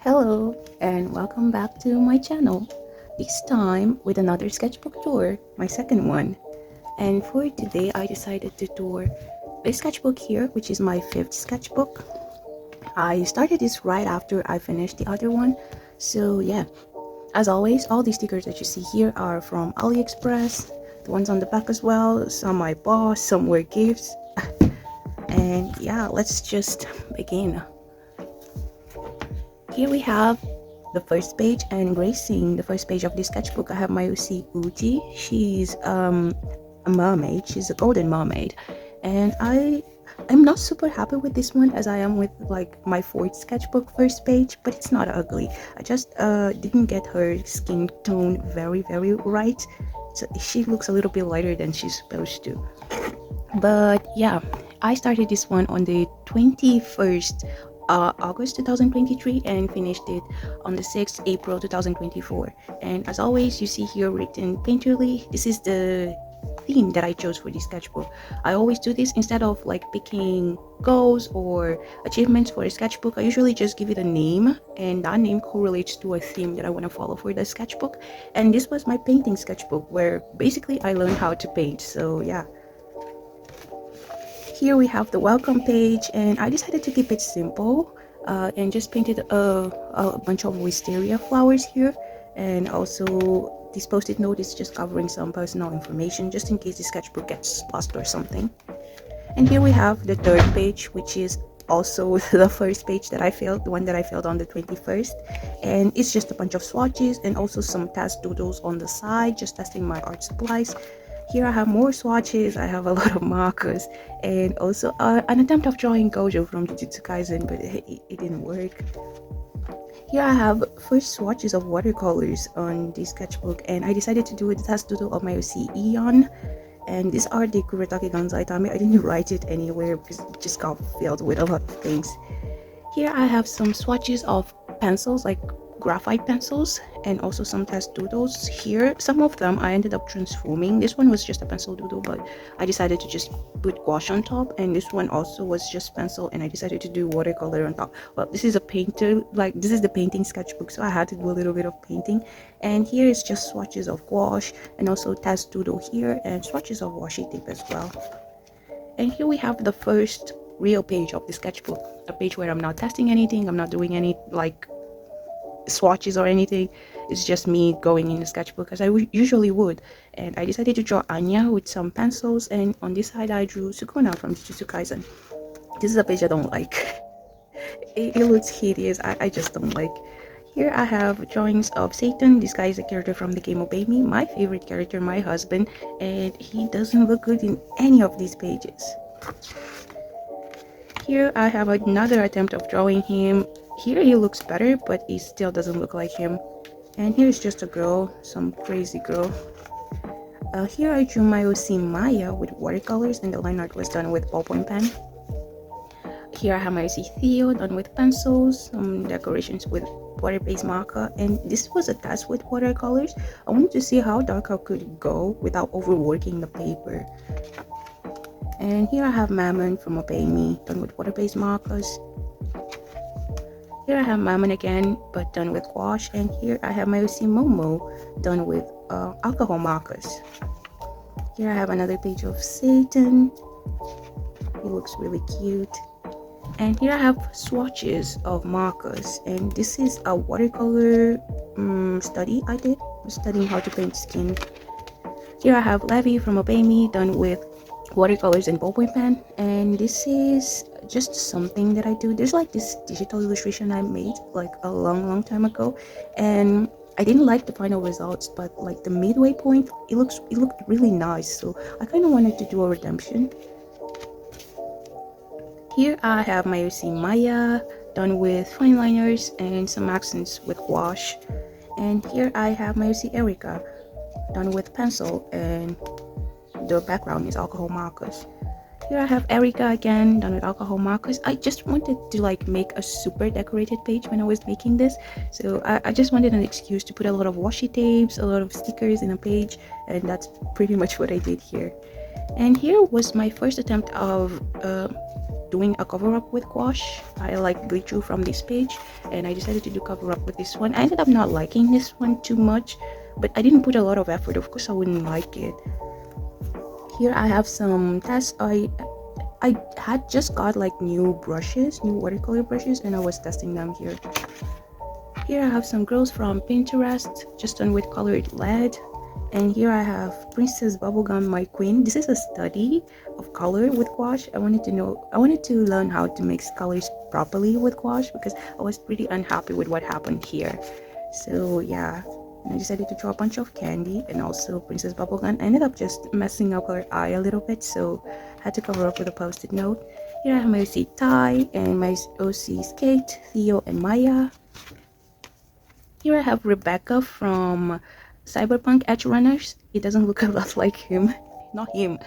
Hello and welcome back to my channel, this time with another sketchbook tour, my second one. And for today I decided to tour this sketchbook here, which is my fifth sketchbook. I started this right after I finished the other one, so yeah. As always, all these stickers that you see here are from Aliexpress, the ones on the back as well. Some I bought, some were gifts. And yeah, let's just begin. Here we have the first page, and gracing the first page of this sketchbook I have my Uji. She's a mermaid. She's a golden mermaid, and I'm not super happy with this one as I am with like my fourth sketchbook first page, but it's not ugly. I just didn't get her skin tone very right, so she looks a little bit lighter than she's supposed to. But yeah, I started this one on the 21st August 2023 and finished it on the 6th April 2024. And as always, you see here written painterly. This is the theme that I chose for this sketchbook. I always do this instead of like picking goals or achievements for a sketchbook. I usually just give it a name, and that name correlates to a theme that I want to follow for the sketchbook. And this was my painting sketchbook, where basically I learned how to paint. So yeah. Here we have the welcome page, and I decided to keep it simple and just painted a bunch of wisteria flowers here, and also this post-it note is just covering some personal information just in case the sketchbook gets lost or something. And here we have the third page, which is also the first page that I filled, the one that I filled on the 21st, and it's just a bunch of swatches and also some task doodles on the side, just testing my art supplies. Here I have more swatches, I have a lot of markers, and also an attempt of drawing Gojo from Jujutsu Kaisen, but it didn't work. Here I have first swatches of watercolors on this sketchbook, and I decided to do a task doodle of my Eon. And these are the Kuretake Ganzai Tame. I didn't write it anywhere because it just got filled with a lot of things. Here I have some swatches of pencils, like graphite pencils, and also some test doodles. Here some of them I ended up transforming. This one was just a pencil doodle, but I decided to just put gouache on top, and this one also was just pencil, and I decided to do watercolor on top. Well, this is a painter, like this is the painting sketchbook, so I had to do a little bit of painting. And here is just swatches of gouache and also test doodle here, and swatches of washi tape as well. And here we have the first real page of the sketchbook, a page where I'm not testing anything, I'm not doing any like swatches or anything. It's just me going in the sketchbook as I usually would. And I decided to draw Anya with some pencils, and on this side I drew Sukuna from Jujutsu Kaisen. This is a page I don't like. it looks hideous. I just don't like. Here I have drawings of Satan. This guy is a character from the game Obey Me, my favorite character, my husband, and he doesn't look good in any of these pages. Here I have another attempt of drawing him. Here he looks better, but he still doesn't look like him. And here's just a girl, some crazy girl. Here I drew my Maya with watercolors, and the line art was done with ballpoint pen. Here I have my Theo done with pencils, some decorations with water-based marker, and this was a test with watercolors. I wanted to see how dark I could go without overworking the paper. And here I have Mammon from Obey Me done with water-based markers. Here I have Mammon again, but done with gouache, and here I have my Momo done with alcohol markers. Here I have another page of Satan. He looks really cute. And here I have swatches of markers, and this is a watercolor study I did. I was studying how to paint skin. Here I have Levi from Obey Me done with watercolors and ballpoint pen, and this is just something that I do. There's like this digital illustration I made like a long time ago, and I didn't like the final results, but like the midway point, it looked really nice, so I kind of wanted to do a redemption. Here I have my Maya done with fine liners and some accents with gouache, and here I have my Erica done with pencil, and the background is alcohol markers. Here I have Erica again done with alcohol markers. I just wanted to like make a super decorated page when I was making this, so I just wanted an excuse to put a lot of washi tapes, a lot of stickers in a page, and that's pretty much what I did here. And here was my first attempt of doing a cover up with gouache. I like glitch from this page, and I decided to do cover up with this one. I ended up not liking this one too much, but I didn't put a lot of effort. Of course I wouldn't like it. Here I have some tests. I had just got like new watercolor brushes, and I was testing them here. Here I have some girls from Pinterest, just done with colored lead. And here I have Princess Bubblegum, my queen. This is a study of color with gouache. I wanted to learn how to mix colors properly with gouache because I was pretty unhappy with what happened here. So yeah, and I decided to draw a bunch of candy and also Princess Bubblegum. I ended up just messing up her eye a little bit, so I had to cover up with a post-it note. Here I have my OC Ty and my OC Skate, Theo and Maya. Here I have Rebecca from Cyberpunk Edge Runners. It doesn't look a lot like him, not him,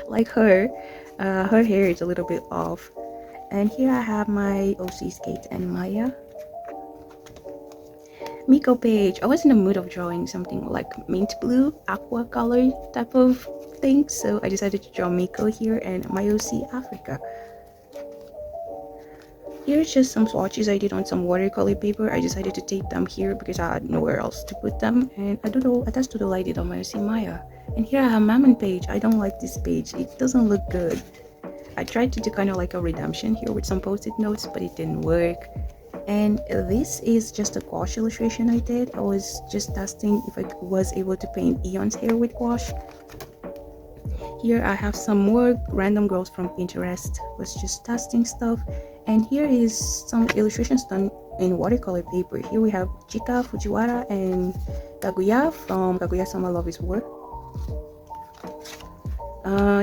like her. Her hair is a little bit off. And here I have my OC Skate and Maya. Miko page. I was in the mood of drawing something like mint blue, aqua color type of thing, so I decided to draw Miko here and my OC Africa. Here's just some swatches I did on some watercolor paper. I decided to tape them here because I had nowhere else to put them. And I just doodle I did on my OC Maya. And here I have Mammon page. I don't like this page. It doesn't look good. I tried to do kind of like a redemption here with some post-it notes, but it didn't work. And this is just a gouache illustration I did. I was just testing if I was able to paint Eon's hair with gouache. Here I have some more random girls from Pinterest. Was just testing stuff. And here is some illustrations done in watercolor paper. Here we have Chika, Fujiwara, and Kaguya from Kaguya-sama Love is War.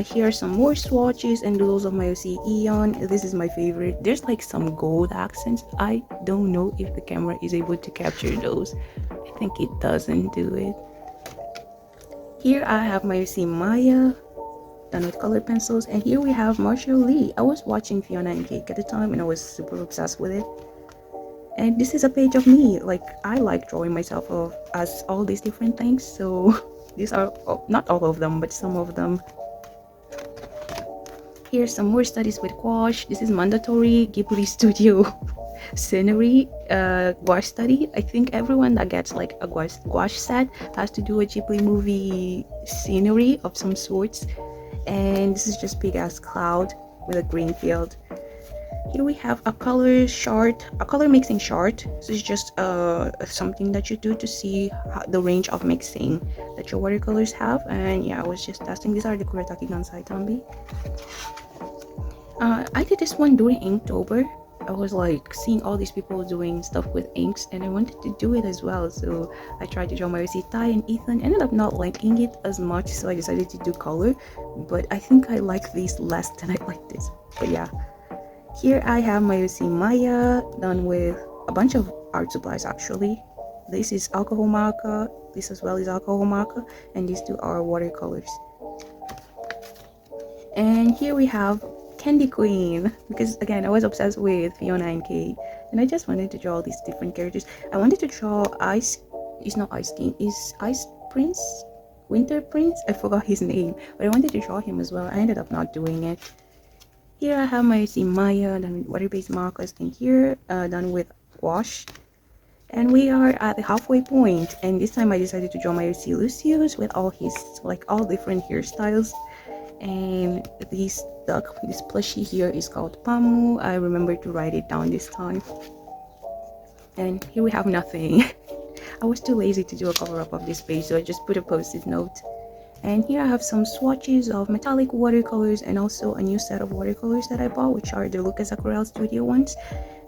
Here are some more swatches and doodles of my OC Eon. This is my favorite. There's like some gold accents. I don't know if the camera is able to capture those. I think it doesn't do it. Here I have my OC Maya, done with colored pencils, and here we have Marshall Lee. I was watching Fiona and Cake at the time and I was super obsessed with it. And this is a page of me. Like, I like drawing myself as all these different things, so these are not all of them, but some of them. Here's some more studies with gouache. This is mandatory Ghibli Studio scenery gouache study. I think everyone that gets like a gouache set has to do a Ghibli movie scenery of some sorts. And this is just big ass cloud with a green field. Here we have a color mixing chart. This is just something that you do to see the range of mixing that your watercolors have. And yeah, I was just testing. These are the Kuretake Gansai Tambi. I did this one during Inktober. I was like seeing all these people doing stuff with inks and I wanted to do it as well, so I tried to draw my OC Ty and Ethan. Ended up not liking it as much, so I decided to do color, but I think I like these less than I like this. But yeah, here I have my OC Maya done with a bunch of art supplies actually. This is alcohol marker, this as well is alcohol marker, and these two are watercolors. And here we have Candy Queen, because again I was obsessed with Fiona and Kate and I just wanted to draw all these different characters. I wanted to draw Ice Prince, Winter Prince, I forgot his name, but I wanted to draw him as well. I ended up not doing it. Here I have my OC Maya done with water-based markers, and here done with gouache. And we are at the halfway point, and this time I decided to draw my OC Lucius with all his all different hairstyles. And this plushie here is called Pamu. I remember to write it down this time. And here we have nothing. I was too lazy to do a cover up of this page, so I just put a post-it note. And here I have some swatches of metallic watercolors and also a new set of watercolors that I bought, which are the Lucas Aquarelle Studio ones.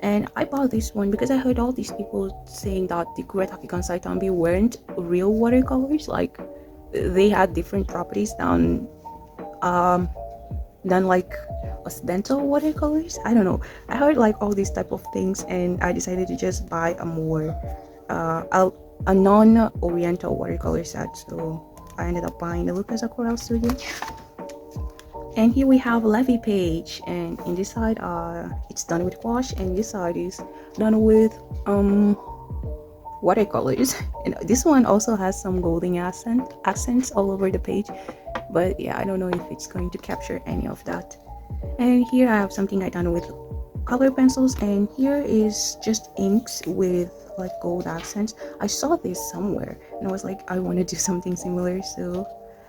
And I bought this one because I heard all these people saying that the Kuretake Gansai Tambi weren't real watercolors, like they had different properties than like accidental watercolors. I don't know, I heard like all these type of things and I decided to just buy a more a non-oriental watercolor set, so I ended up buying the Lucas Aquarelle Studio. And here we have Levy page, and in this side it's done with gouache and this side is done with watercolors. And this one also has some golden accents all over the page, but yeah, I don't know if it's going to capture any of that. And here I have something I done with color pencils, and here is just inks with like gold accents. I saw this somewhere and I was like, I want to do something similar, so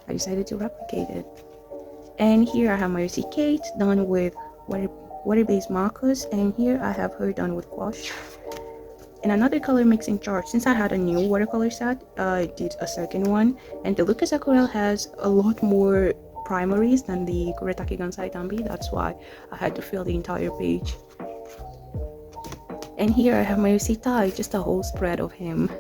I decided to replicate it. And here I have my Kate done with water-based markers, and here I have her done with gouache. And another color mixing chart, since I had a new watercolor set, I did a second one, and the Lucas Aquarelle has a lot more primaries than the Kuretake Gansai Tambi. That's why I had to fill the entire page. And here I have my Tai, just a whole spread of him.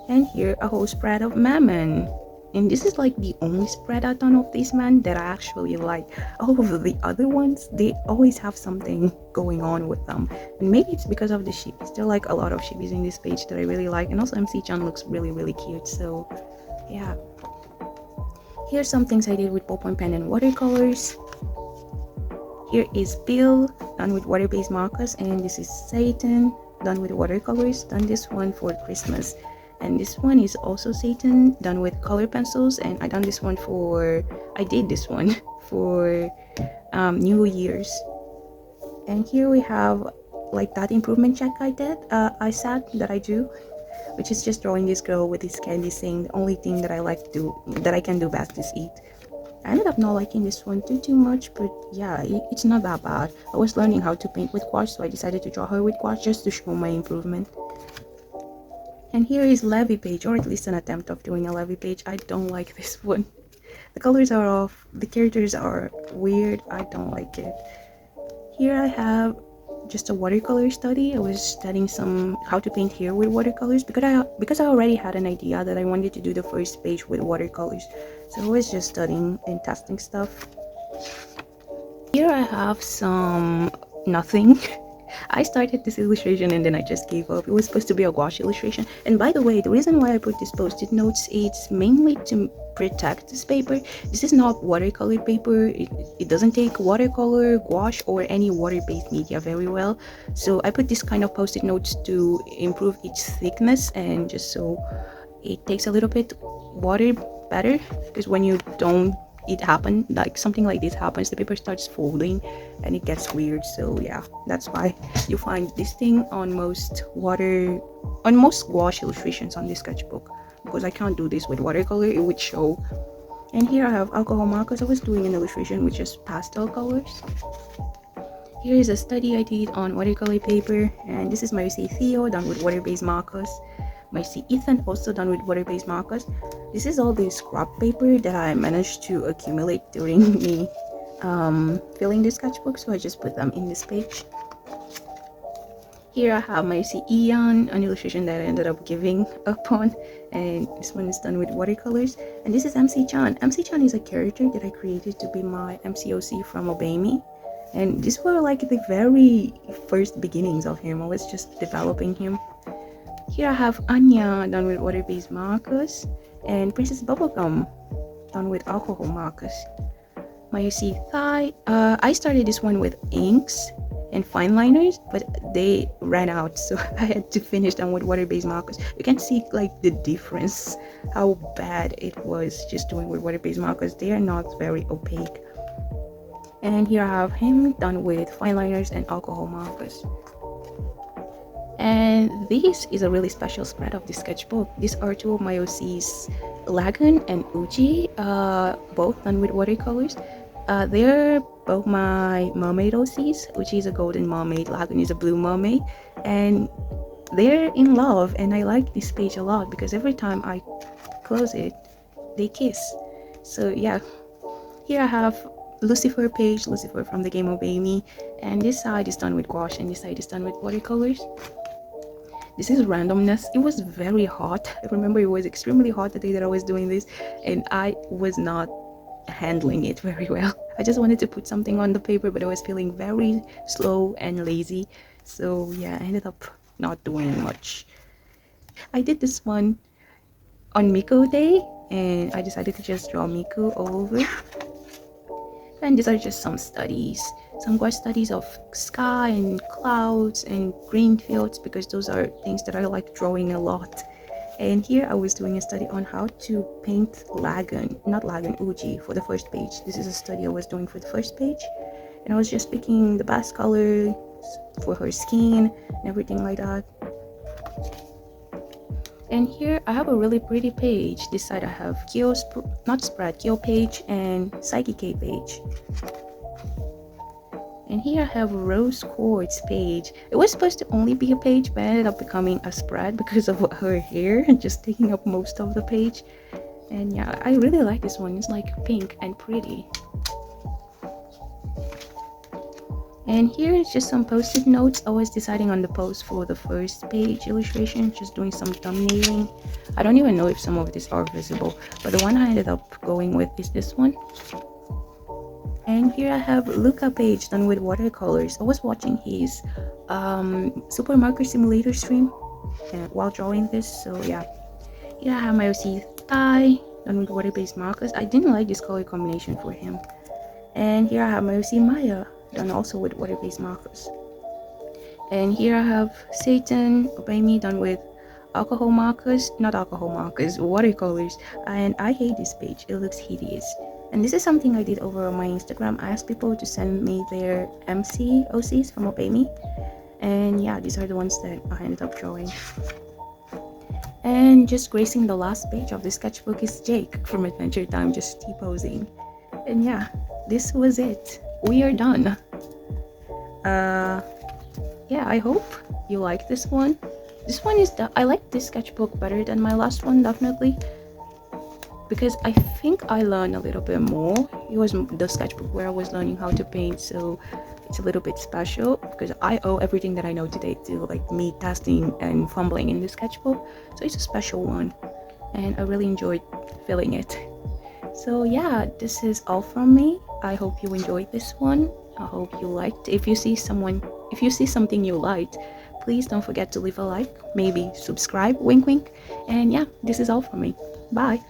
And here a whole spread of Mammon. And this is like the only spread I've done of this man that I actually like. All of the other ones, they always have something going on with them. And maybe it's because of the shippies. There are like a lot of shippies in this page that I really like. And also MC-chan looks really cute. So yeah. Here's some things I did with ballpoint pen and watercolors. Here is Bill, done with water-based markers. And this is Satan, done with watercolors. Done this one for Christmas. And this one is also Satan, done with color pencils, and I did this one for New Year's. And here we have like that improvement check I did, that I do, which is just drawing this girl with this candy saying the only thing that I can do best is eat. I ended up not liking this one too much, but yeah, it's not that bad. I was learning how to paint with gouache, so I decided to draw her with gouache just to show my improvement. And here is Levy page, or at least an attempt of doing a Levy page. I don't like this one. The colors are off, the characters are weird, I don't like it. Here I have just a watercolor study. I was studying how to paint hair with watercolors because I already had an idea that I wanted to do the first page with watercolors. So I was just studying and testing stuff. Here I have some nothing. I started this illustration and then I just gave up. It was supposed to be a gouache illustration. And by the way, the reason why I put these post-it notes, it's mainly to protect this paper. This is not watercolor paper. It doesn't take watercolor, gouache, or any water-based media very well. So I put this kind of post-it notes to improve its thickness and just so it takes a little bit water better, because when you don't like something like this happens, the paper starts folding and it gets weird. So yeah, that's why you find this thing on most gouache illustrations on this sketchbook, because I can't do this with watercolor, it would show. And here I have alcohol markers. I was doing an illustration with just pastel colors. Here is a study I did on watercolor paper, and this is my Theo done with water-based markers. My Ethan also done with water-based markers. This is all the scrap paper that I managed to accumulate during me filling the sketchbook, so I just put them in this page. Here I have my Ian, an illustration that I ended up giving up on, and this one is done with watercolors. And this is MC-chan. MC-chan is a character that I created to be my MCOC from Obey Me. And these were like the very first beginnings of him. I was just developing him. Here I have Anya done with water-based markers, and Princess Bubblegum done with alcohol markers. My Thigh, I started this one with inks and fine liners, but they ran out, so I had to finish them with water-based markers. You can see like the difference, how bad it was just doing with water-based markers. They are not very opaque. And here I have him done with fine liners and alcohol markers. And this is a really special spread of the sketchbook. These are two of my OCs, Lagoon and Uji, both done with watercolors. They're both my mermaid OCs. Uji is a golden mermaid, Lagoon is a blue mermaid, and they're in love. And I like this page a lot because every time I close it, they kiss. So yeah, here I have Lucifer page, Lucifer from the game Obey Me, and this side is done with gouache and this side is done with watercolors. This is randomness. It was very hot. I remember it was extremely hot the day that I was doing this, and I was not handling it very well. I just wanted to put something on the paper, but I was feeling very slow and lazy. So yeah, I ended up not doing much. I did this one on Miku Day, and I decided to just draw Miku all over. And these are just some studies, some gouache studies of sky and clouds and green fields, because those are things that I like drawing a lot. And here I was doing a study on how to paint Uji for the first page. This is a study I was doing for the first page, and I was just picking the best color for her skin and everything like that. And here I have a really pretty page. This side I have Kyo page and Psyche K page. And here I have Rose Quartz page. It was supposed to only be a page, but ended up becoming a spread because of her hair just taking up most of the page. And yeah, I really like this one. It's like pink and pretty. And here is just some post-it notes. I was deciding on the post for the first page illustration, just doing some thumbnailing. I don't even know if some of these are visible, but the one I ended up going with is this one. And here I have Luca page done with watercolors. I was watching his Supermarket Simulator stream while drawing this, so yeah. Here I have my OC Thai done with water-based markers. I didn't like this color combination for him. And here I have my OC Maya done also with water-based markers. And here I have Satan Obey Me done with watercolors. And I hate this page, it looks hideous. And this is something I did over on my Instagram. I asked people to send me their MC OCs from Obey Me, and yeah, these are the ones that I ended up drawing. And just gracing the last page of the sketchbook is Jake from Adventure Time, just T-posing. And yeah, this was it. We are done. Yeah, I hope you like this one. This one I like this sketchbook better than my last one, definitely, because I think I learned a little bit more. It was the sketchbook where I was learning how to paint, so it's a little bit special because I owe everything that I know today to like me testing and fumbling in the sketchbook. So it's a special one, and I really enjoyed filling it. So yeah, this is all from me. I hope you enjoyed this one. I hope you liked. If you see something you liked, please don't forget to leave a like, maybe subscribe, wink wink. And yeah, this is all from me. Bye.